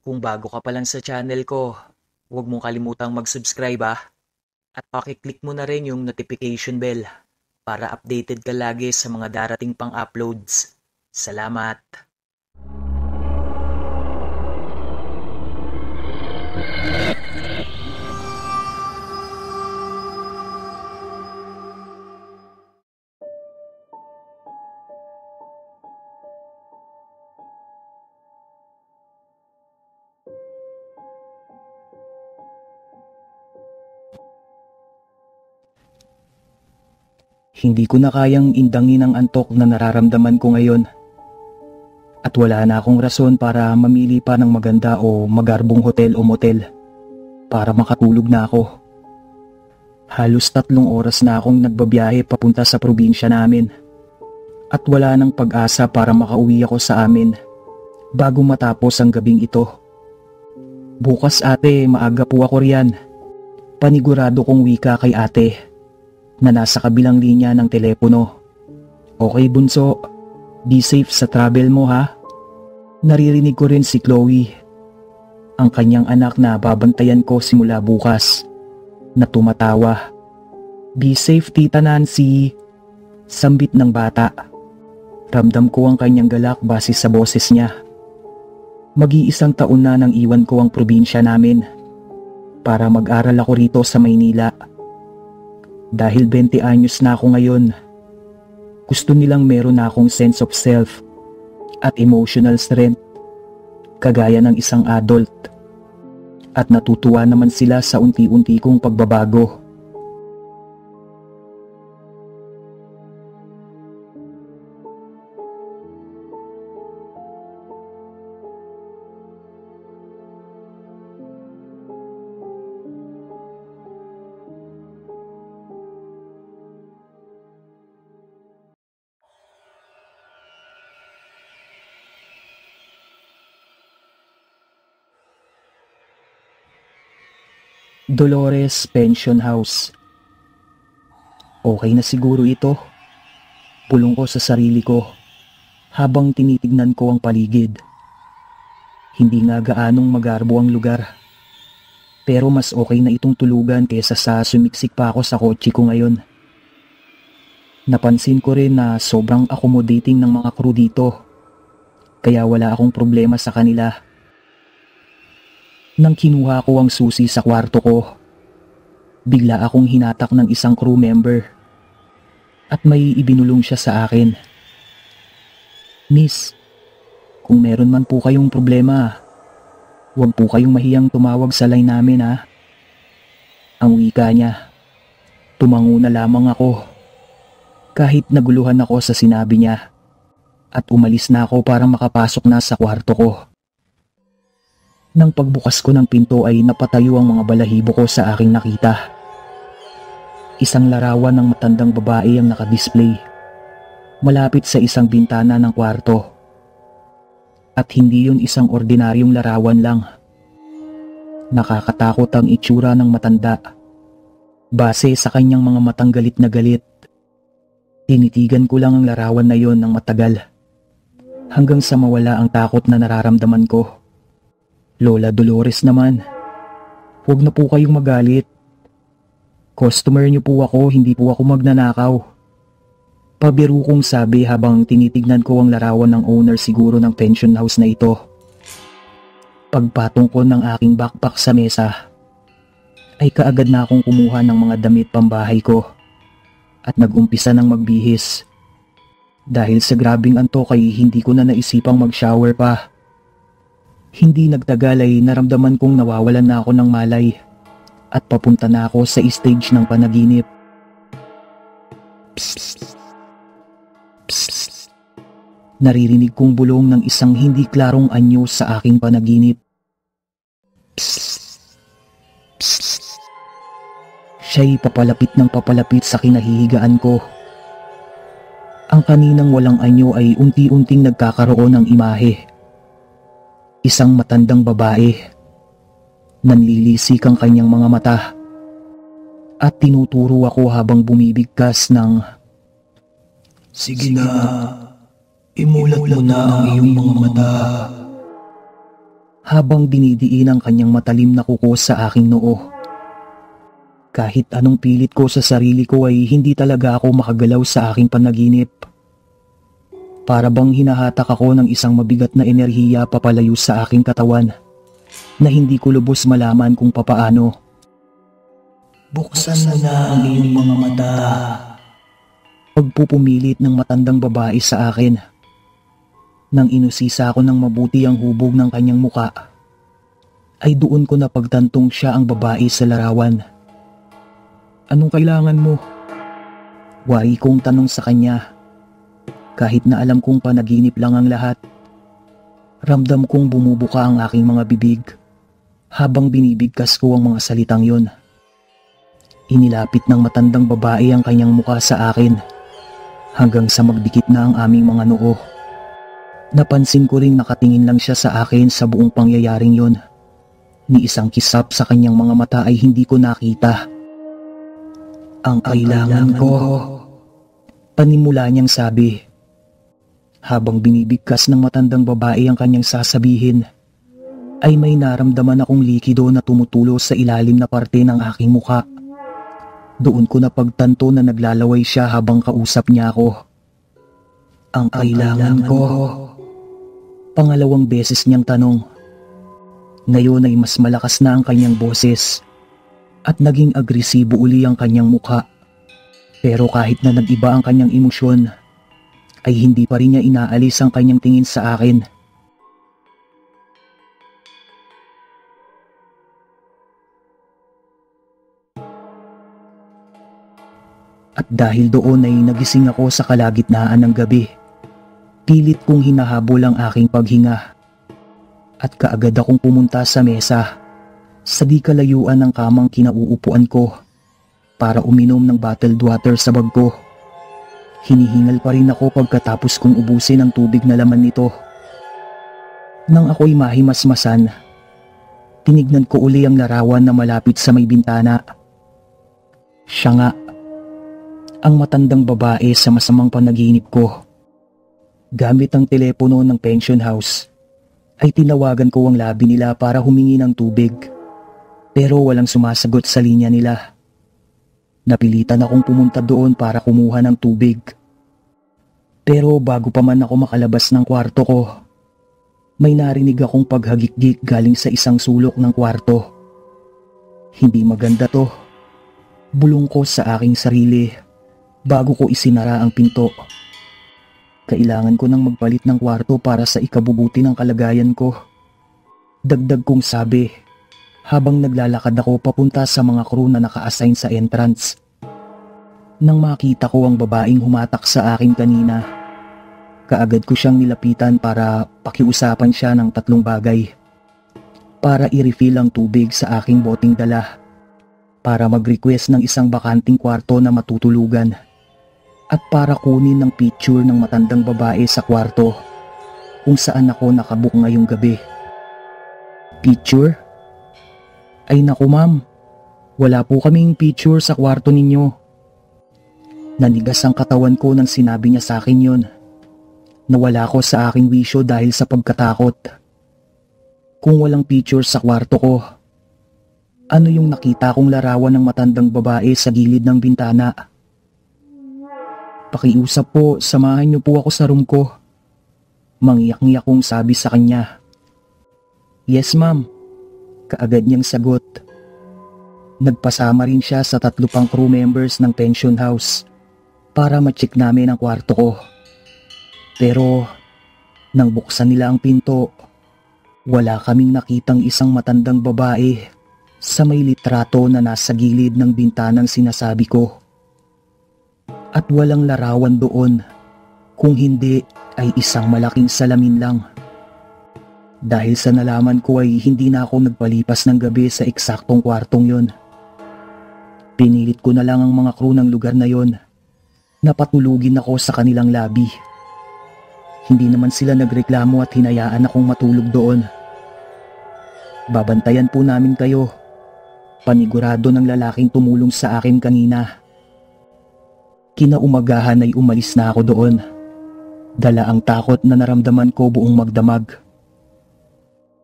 Kung bago ka pa lang sa channel ko, huwag mong kalimutang mag-subscribe at pakiclick mo na rin yung notification bell para updated ka lagi sa mga darating pang uploads. Salamat! Hindi ko na kayang indangin ang antok na nararamdaman ko ngayon. At wala na akong rason para mamili pa ng maganda o magarbong hotel o motel para makatulog na ako. Halos 3 oras na akong nagbabiyahe papunta sa probinsya namin. At wala nang pag-asa para makauwi ako sa amin bago matapos ang gabing ito. Bukas ate, maaga po ako riyan. Panigurado kong wika kay ate na nasa kabilang linya ng telepono. Okay bunso, be safe sa travel mo ha. Naririnig ko rin si Chloe, ang kanyang anak na babantayan ko simula bukas, na tumatawa. Be safe tita Nancy, sambit ng bata. Ramdam ko ang kanyang galak base sa boses niya. Mag-iisang taon na nang iwan ko ang probinsya namin para mag-aral ako rito sa Maynila. Dahil 20 anyos na ako ngayon, gusto nilang meron na akong sense of self at emotional strength kagaya ng isang adult. At natutuwa naman sila sa unti-unti kong pagbabago. Dolores Pension House. Okay na siguro ito. Pulong ko sa sarili ko habang tinitignan ko ang paligid. Hindi nga gaanong magarbo ang lugar. Pero mas okay na itong tulugan kaysa sa sumiksik pa ako sa kotse ko ngayon. Napansin ko rin na sobrang accommodating ng mga crew dito. Kaya wala akong problema sa kanila. Nang kinuha ko ang susi sa kwarto ko, bigla akong hinatak ng isang crew member at may ibinulong siya sa akin. Miss, kung meron man po kayong problema, huwag po kayong mahiyang tumawag sa line namin ha. Ang wika niya. Tumango na lamang ako kahit naguluhan ako sa sinabi niya at umalis na ako para makapasok na sa kwarto ko. Nang pagbukas ko ng pinto ay napatayo ang mga balahibo ko sa aking nakita. Isang larawan ng matandang babae ang nakadisplay malapit sa isang bintana ng kwarto. At hindi yun isang ordinaryong larawan lang. Nakakatakot ang itsura ng matanda. Base sa kanyang mga matang galit na galit. Tinitigan ko lang ang larawan na yon ng matagal hanggang sa mawala ang takot na nararamdaman ko. Lola Dolores naman, huwag na po kayong magalit. Customer niyo po ako, hindi po ako magnanakaw. Pabiro kong sabi habang tinitignan ko ang larawan ng owner siguro ng pension house na ito. Pagpatong ko ng aking backpack sa mesa, ay kaagad na akong kumuha ng mga damit pambahay ko at nag-umpisa ng magbihis. Dahil sa grabing antok ay hindi ko na naisipang mag-shower pa. Hindi nagtagal ay naramdaman kong nawawalan na ako ng malay at papunta na ako sa stage ng panaginip. Psst. Psst. Naririnig kong bulong ng isang hindi klarong anyo sa aking panaginip. Psst. Psst. Siya'y papalapit ng papalapit sa kinahihigaan ko. Ang kaninang walang anyo ay unti-unting nagkakaroon ng imahe. Isang matandang babae. Nanlilisik ang kanyang mga mata. At tinuturo ako habang bumibigkas ng, "Sige na, imulat mo na ang iyong mga mata." habang dinidiin ang kanyang matalim na kuko sa aking noo. Kahit anong pilit ko sa sarili ko ay hindi talaga ako makagalaw sa aking panaginip. Para bang hinahatak ako ng isang mabigat na enerhiya papalayo sa aking katawan na hindi ko lubos malaman kung papaano. Buksan mo na ang iyong mga mata. Pagpupumilit ng matandang babae sa akin. Nang inusisa ko ng mabuti ang hubog ng kanyang muka, ay doon ko napagtantong siya ang babae sa larawan. Anong kailangan mo? Wari kong tanong sa kanya. Kahit na alam kong panaginip lang ang lahat, ramdam kong bumubuka ang aking mga bibig habang binibigkas ko ang mga salitang yon. Inilapit ng matandang babae ang kanyang muka sa akin hanggang sa magdikit na ang aming mga noo. Napansin ko ring nakatingin lang siya sa akin sa buong pangyayaring yon. Ni isang kisap sa kanyang mga mata ay hindi ko nakita. Ang kailangan ko, panimula niyang sabi. Habang binibigkas ng matandang babae ang kanyang sasabihin, ay may naramdaman akong likido na tumutulo sa ilalim na parte ng aking muka. Doon ko napagtanto na naglalaway siya habang kausap niya ako. Ang kailangan ko. Pangalawang beses niyang tanong. Ngayon ay mas malakas na ang kanyang boses at naging agresibo uli ang kanyang mukha. Pero kahit na nag-iba ang kanyang emosyon, ay hindi pa rin niya inaalis ang kanyang tingin sa akin. At dahil doon ay nagising ako sa kalagitnaan ng gabi. Pilit kong hinahabol ang aking paghinga. At kaagad akong pumunta sa mesa, sa di kalayuan ng kamang kinauupuan ko, para uminom ng bottled water sa bag ko. Hinihingal pa rin ako pagkatapos kong ubusin ang tubig na laman nito. Nang ako'y mahimasmasan, tinignan ko uli ang larawan na malapit sa may bintana. Siya nga, ang matandang babae sa masamang panaginip ko. Gamit ang telepono ng pension house, ay tinawagan ko ang labi nila para humingi ng tubig. Pero walang sumasagot sa linya nila. Napilitan akong pumunta doon para kumuha ng tubig. Pero bago pa man ako makalabas ng kwarto ko, may narinig akong paghagikgik galing sa isang sulok ng kwarto. Hindi maganda to. Bulong ko sa aking sarili bago ko isinara ang pinto. Kailangan ko nang magpalit ng kwarto para sa ikabubuti ng kalagayan ko. Dagdag kong sabi habang naglalakad ako papunta sa mga crew na naka-assign sa entrance. Nang makita ko ang babaeng humatak sa akin kanina, kaagad ko siyang nilapitan para pakiusapan siya ng 3 bagay. Para i-refill ang tubig sa aking boteng dala, para mag-request ng isang bakanting kwarto na matutulugan, at para kunin ng picture ng matandang babae sa kwarto kung saan ako nakabook ngayong gabi. Picture? Ay naku ma'am, wala po kaming picture sa kwarto ninyo. Nanigas ang katawan ko nang sinabi niya sa akin yon. Nawala ko sa aking wisyo dahil sa pagkatakot. Kung walang picture sa kwarto ko, ano yung nakita kong larawan ng matandang babae sa gilid ng bintana? Pakiusap po, samahan niyo po ako sa room ko. Mangiyak-ngiyak kong sabi sa kanya. Yes ma'am. Kaagad niyang sagot. Nagpasama rin siya sa 3 pang crew members ng pension house para ma-check namin ang kwarto ko. Pero nang buksan nila ang pinto, wala kaming nakitang isang matandang babae sa may litrato na nasa gilid ng bintanang sinasabi ko. At walang larawan doon, kung hindi ay isang malaking salamin lang. Dahil sa nalaman ko ay hindi na ako nagpalipas ng gabi sa eksaktong kwartong yon. Pinilit ko na lang ang mga crew ng lugar na yon. Napatulugin ako sa kanilang labi. Hindi naman sila nagreklamo at hinayaan akong matulog doon. Babantayan po namin kayo. Panigurado ng lalaking tumulong sa akin kanina. Kinaumagahan ay umalis na ako doon. Dala ang takot na naramdaman ko buong magdamag.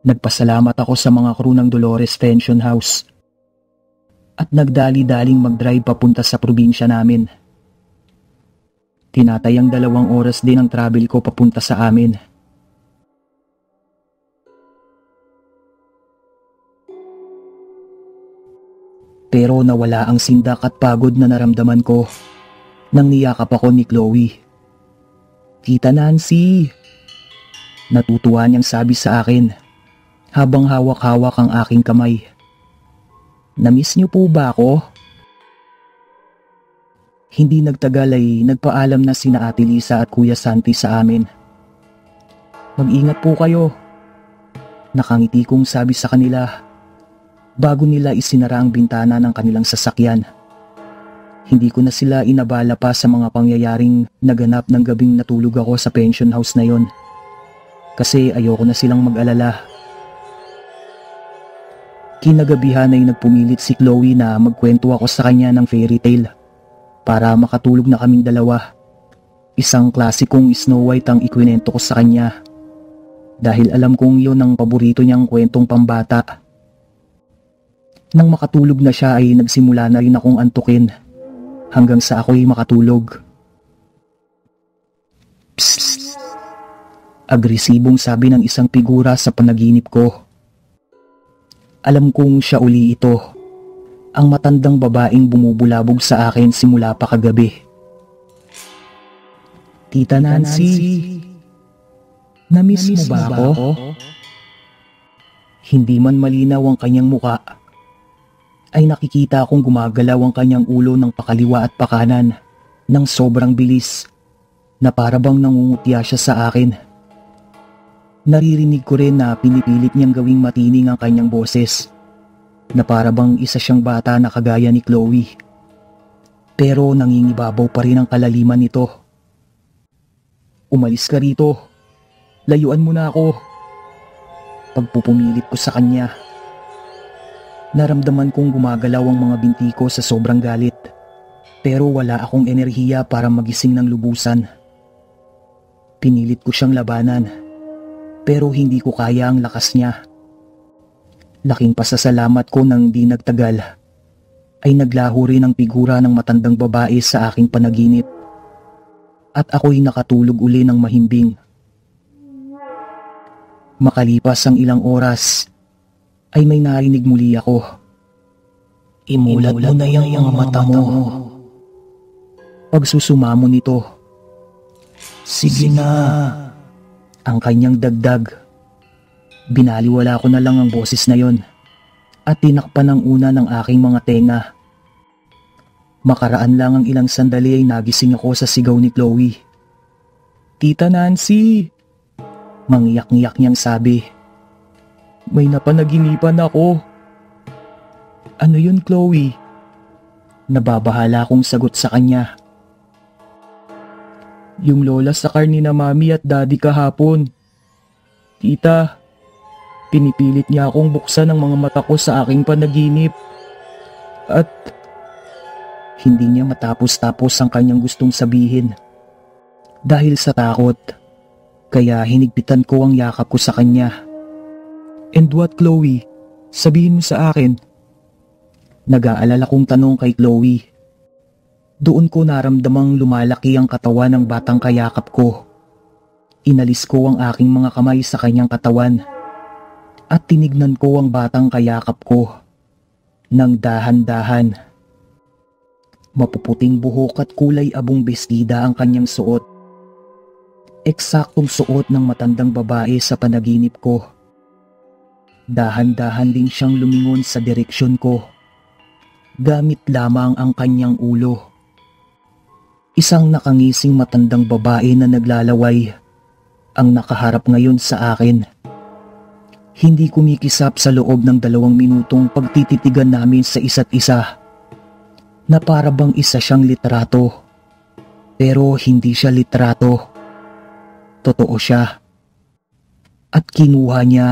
Nagpasalamat ako sa mga crew ng Dolores Pension House at nagdali-daling mag-drive papunta sa probinsya namin. Tinatayang 2 oras din ang travel ko papunta sa amin. Pero nawala ang sindak at pagod na naramdaman ko nang niyakap ako ni Chloe. "Tita Nancy," natutuwa niyang sabi sa akin habang hawak-hawak ang aking kamay. "Na-miss niyo po ba ako?" Hindi nagtagal ay nagpaalam na sina Ate Lisa at Kuya Santi sa amin. "Mag-ingat po kayo," nakangiti kong sabi sa kanila bago nila isinara ang bintana ng kanilang sasakyan. Hindi ko na sila inabala pa sa mga pangyayaring naganap ng gabing natulog ako sa pension house na yon, kasi ayoko na silang mag-alala. Kinagabihan ay nagpumilit si Chloe na magkwento ako sa kanya ng fairy tale para makatulog na kaming dalawa. Isang klasikong Snow White ang ikwinento ko sa kanya dahil alam kong yon ang paborito niyang kwentong pambata. Nang makatulog na siya ay nagsimula na rin akong antukin hanggang sa ako'y makatulog. "Psst!" Agresibong sabi ng isang figura sa panaginip ko. Alam kong siya uli ito, ang matandang babaeng bumubulabog sa akin simula pa kagabi. "Tita Nancy, na-miss mo ba ako?" Hindi man malinaw ang kanyang muka, ay nakikita akong gumagalaw ang kanyang ulo ng pakaliwa at pakanan ng sobrang bilis na para bang nangungutya siya sa akin. Naririnig ko rin na pinipilit niyang gawing matining ang kanyang boses na para bang isa siyang bata na kagaya ni Chloe. Pero nangingibabaw pa rin ang kalaliman nito. "Umalis ka rito. Layuan mo na ako." Pagpupumilit ko sa kanya, naramdaman kong gumagalaw ang mga binti ko sa sobrang galit, pero wala akong enerhiya para magising ng lubusan. Pinilit ko siyang labanan, pero hindi ko kaya ang lakas niya. Laking pasasalamat ko nang di nagtagal ay naglaho rin ang figura ng matandang babae sa aking panaginip at ako'y nakatulog uli ng mahimbing. Makalipas ang ilang oras ay may narinig muli ako. "Imulat mo na yung mga mata mo." Pagsusumamo nito. "Sige na," ang kanyang dagdag. Binaliwala ko na lang ang boses na yon at tinakpan ng una ng aking mga tenga. Makaraan lang ang ilang sandali ay nagising ako sa sigaw ni Chloe. "Tita Nancy!" Mangiyak-ngiyak niyang sabi. "May napanaginipan ako." "Ano yun, Chloe?" Nababahala akong sagot sa kanya. "Yung lola sa karni na mami at daddy kahapon. Tita, pinipilit niya akong buksan ang mga mata ko sa aking panaginip. At..." Hindi niya matapos-tapos ang kanyang gustong sabihin. Dahil sa takot, kaya hinigpitan ko ang yakap ko sa kanya. "And what, Chloe? Sabihin mo sa akin." Nag-aalala kong tanong kay Chloe. Doon ko naramdamang lumalaki ang katawan ng batang kayakap ko. Inalis ko ang aking mga kamay sa kanyang katawan at tinignan ko ang batang kayakap ko nang dahan-dahan. Mapuputing buhok at kulay abong bestida ang kanyang suot. Eksaktong suot ng matandang babae sa panaginip ko. Dahan-dahan din siyang lumingon sa direksyon ko. Gamit lamang ang kanyang ulo. Isang nakangising matandang babae na naglalaway ang nakaharap ngayon sa akin. Hindi kumikisap sa loob ng 2 minutong pagtititigan namin sa isa't isa na para bang isa siyang litrato. Pero hindi siya litrato. Totoo siya. At kinuha niya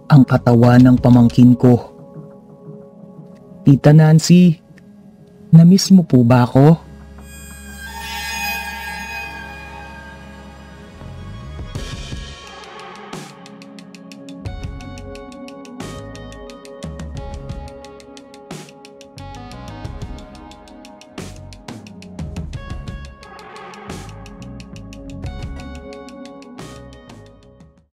ang katawan ng pamangkin ko. "Tita Nancy, na-miss mo po ba ako?"